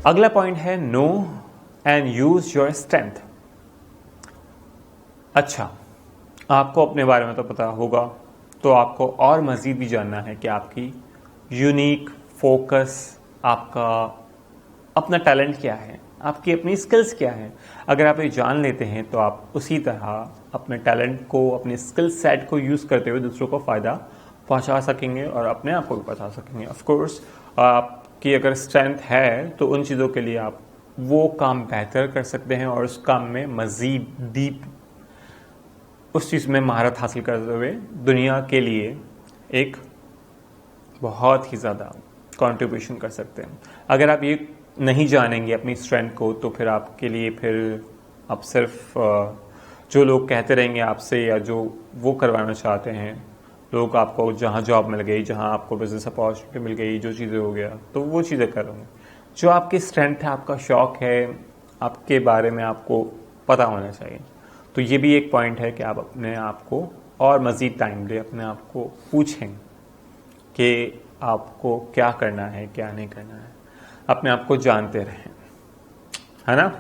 अगला पॉइंट है know and use your strength. अच्छा, आपको अपने बारे में तो पता होगा, तो आपको और मज़ीद भी जानना है कि आपकी यूनिक फोकस, आपका अपना टैलेंट क्या है, आपकी अपनी स्किल्स क्या है। अगर आप ये जान लेते हैं तो आप उसी तरह अपने टैलेंट को, अपने स्किल सेट को यूज़ करते हुए दूसरों को फ़ायदा पहुंचा सकेंगे और अपने आप को भी पहुंचा सकेंगे। ऑफ कोर्स आपकी अगर स्ट्रेंथ है तो उन चीज़ों के लिए आप वो काम बेहतर कर सकते हैं और उस काम में मज़ीद डीप उस चीज़ में महारत हासिल करते हुए दुनिया के लिए एक बहुत ही ज़्यादा कंट्रीब्यूशन कर सकते हैं। अगर आप ये नहीं जानेंगे अपनी स्ट्रेंथ को तो फिर आपके लिए फिर आप सिर्फ जो लोग कहते रहेंगे आपसे या जो वो करवाना चाहते हैं, लोग आपको जहाँ जॉब मिल गई, जहाँ आपको बिजनेस अपॉर्चुनिटी मिल गई, जो चीज़ें हो गया तो वो चीज़ें करोगे। जो आपकी स्ट्रेंथ है, आपका शौक़ है, आपके बारे में आपको पता होना चाहिए। तो ये भी एक पॉइंट है कि आप अपने आप को और मज़ीद टाइम दें, अपने आप को पूछें कि आपको क्या करना है, क्या नहीं करना है। अपने आप को जानते रहें, है ना।